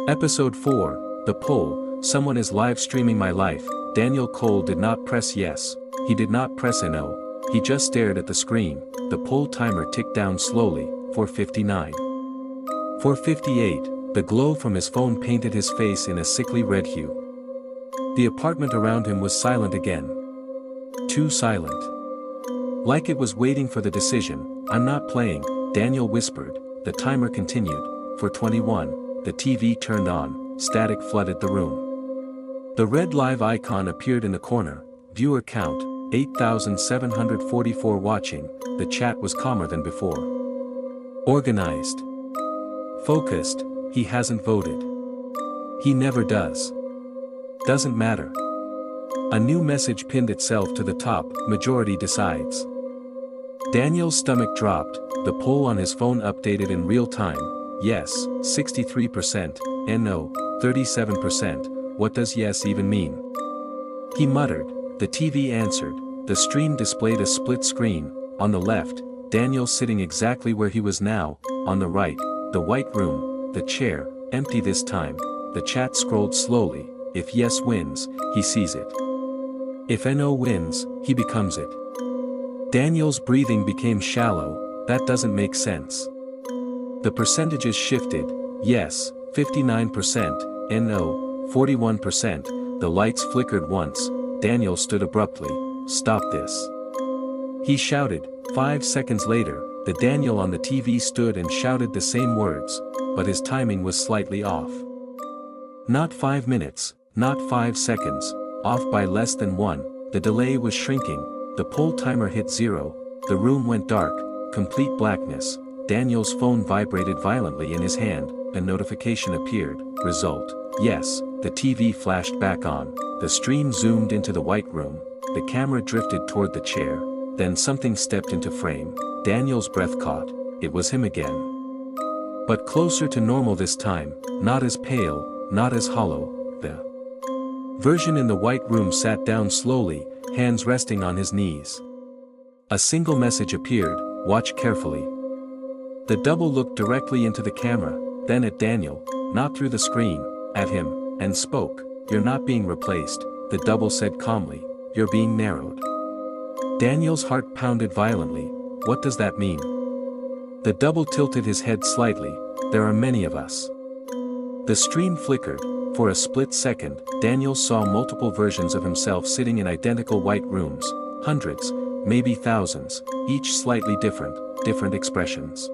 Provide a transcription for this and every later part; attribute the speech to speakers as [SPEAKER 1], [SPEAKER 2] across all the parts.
[SPEAKER 1] Episode 4, The Poll, Someone is live streaming my life. Daniel Cole did not press yes. He did not press no. He just stared at the screen. The poll timer ticked down slowly. 4:59. 4:58, the glow from his phone painted his face in a sickly red hue. The apartment around him was silent again. Too silent. Like it was waiting for the decision. I'm not playing, Daniel whispered. The timer continued. 4:21, the TV turned on, static flooded the room. The red live icon appeared in the corner. Viewer count, 8,744 watching. The chat was calmer than before. Organized. Focused. He hasn't voted. He never does. Doesn't matter. A new message pinned itself to the top. Majority decides. Daniel's stomach dropped. The poll on his phone updated in real time. Yes, 63%, and no, 37%. What does yes even mean? He muttered. The TV answered. The stream displayed a split screen. On the left, Daniel sitting exactly where he was now. On the right, the white room, the chair, empty this time. The chat scrolled slowly. If yes wins, he sees it. If no wins, he becomes it. Daniel's breathing became shallow. That doesn't make sense. The percentages shifted. Yes, 59%, and no, 41%. The lights flickered once. Daniel stood abruptly. Stop this. He shouted. 5 seconds later, the Daniel on the TV stood and shouted the same words, but his timing was slightly off. Not 5 minutes, not 5 seconds, off by less than 1, the delay was shrinking, the poll timer hit 0, the room went dark, complete blackness. Daniel's phone vibrated violently in his hand, a notification appeared. Result, yes, the TV flashed back on, the stream zoomed into the white room, the camera drifted toward the chair, then something stepped into frame. Daniel's breath caught. It was him again. But closer to normal this time, not as pale, not as hollow. The version in the white room sat down slowly, hands resting on his knees. A single message appeared. Watch carefully. The double looked directly into the camera, then at Daniel, not through the screen, at him, and spoke. You're not being replaced, the double said calmly. You're being narrowed. Daniel's heart pounded violently. What does that mean? The double tilted his head slightly. There are many of us. The stream flickered. For a split second, Daniel saw multiple versions of himself sitting in identical white rooms. Hundreds, maybe thousands, each slightly different expressions.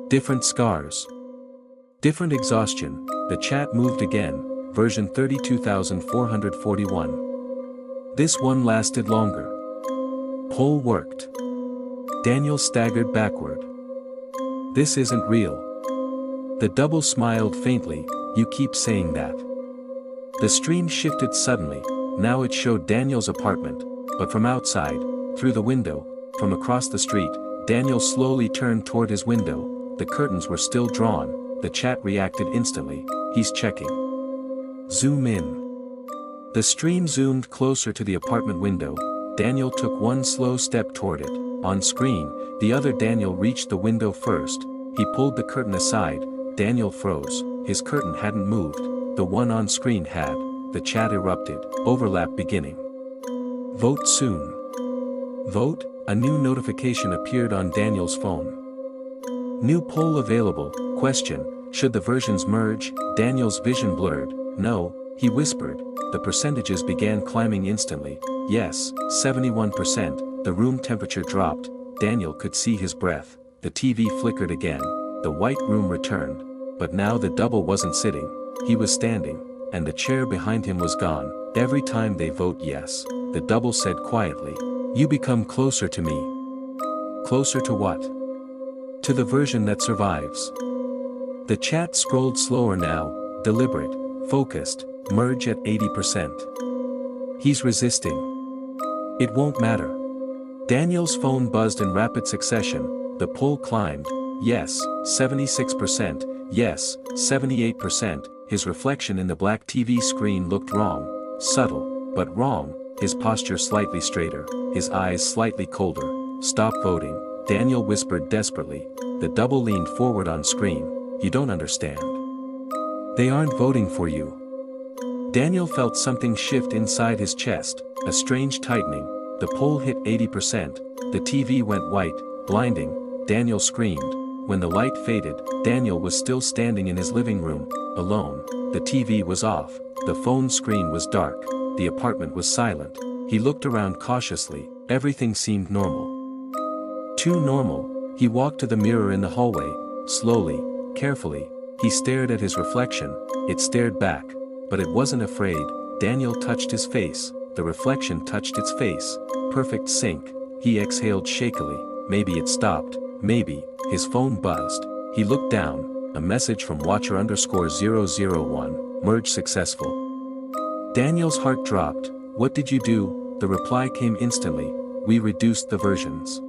[SPEAKER 1] Different scars. Different exhaustion. The chat moved again. Version 32,441. This one lasted longer. Poll worked. Daniel staggered backward. This isn't real. The double smiled faintly. You keep saying that. The stream shifted suddenly. Now it showed Daniel's apartment, but from outside, through the window, from across the street. Daniel slowly turned toward his window. The curtains were still drawn. The chat reacted instantly. He's checking. Zoom in. The stream zoomed closer to the apartment window. Daniel took one slow step toward it. On screen, the other Daniel reached the window first. He pulled the curtain aside. Daniel froze. His curtain hadn't moved. The one on screen had. The chat erupted. Overlap beginning. Vote soon. Vote? A new notification appeared on Daniel's phone. New poll available. Question. Should the versions merge? Daniel's vision blurred. No, he whispered. The percentages began climbing instantly. Yes, 71%. The room temperature dropped. Daniel could see his breath. The TV flickered again. The white room returned. But now the double wasn't sitting. He was standing. And the chair behind him was gone. Every time they vote yes, the double said quietly. You become closer to me. Closer to what? To the version that survives. The chat scrolled slower now. Deliberate. Focused. Merge at 80%. He's resisting. It won't matter. Daniel's phone buzzed in rapid succession. The poll climbed. Yes, 76%. Yes, 78%. His reflection in the black TV screen looked wrong. Subtle, but wrong. His posture slightly straighter. His eyes slightly colder. Stop voting. Daniel whispered desperately. The double leaned forward on screen. You don't understand. They aren't voting for you. Daniel felt something shift inside his chest, a strange tightening. The poll hit 80%, the TV went white, blinding. Daniel screamed. When the light faded, Daniel was still standing in his living room, alone. The TV was off, the phone screen was dark, the apartment was silent. He looked around cautiously, everything seemed normal. Too normal. He walked to the mirror in the hallway, slowly, carefully. He stared at his reflection, it stared back, but it wasn't afraid. Daniel touched his face, the reflection touched its face, perfect sync. He exhaled shakily, maybe it stopped, maybe. His phone buzzed. He looked down, a message from watcher_001, merge successful. Daniel's heart dropped. What did you do? The reply came instantly, we reduced the versions.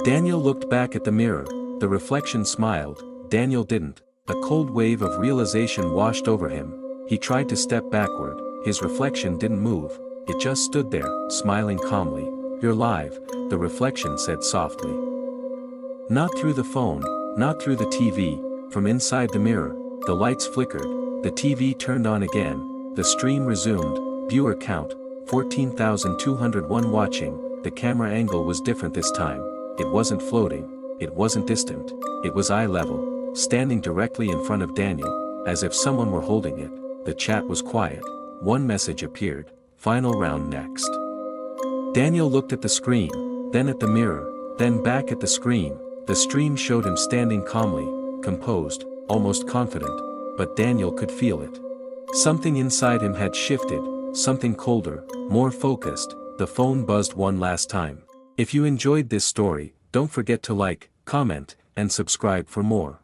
[SPEAKER 1] Daniel looked back at the mirror, the reflection smiled, Daniel didn't. A cold wave of realization washed over him. He tried to step backward, his reflection didn't move, it just stood there, smiling calmly. You're live, the reflection said softly. Not through the phone, not through the TV, from inside the mirror, the lights flickered, the TV turned on again, the stream resumed, viewer count, 14,201 watching, the camera angle was different this time, it wasn't floating, it wasn't distant, it was eye level, standing directly in front of Daniel, as if someone were holding it. The chat was quiet, one message appeared, final round next. Daniel looked at the screen, then at the mirror, then back at the screen. The stream showed him standing calmly, composed, almost confident, but Daniel could feel it. Something inside him had shifted, something colder, more focused. The phone buzzed one last time. If you enjoyed this story, don't forget to like, comment, and subscribe for more.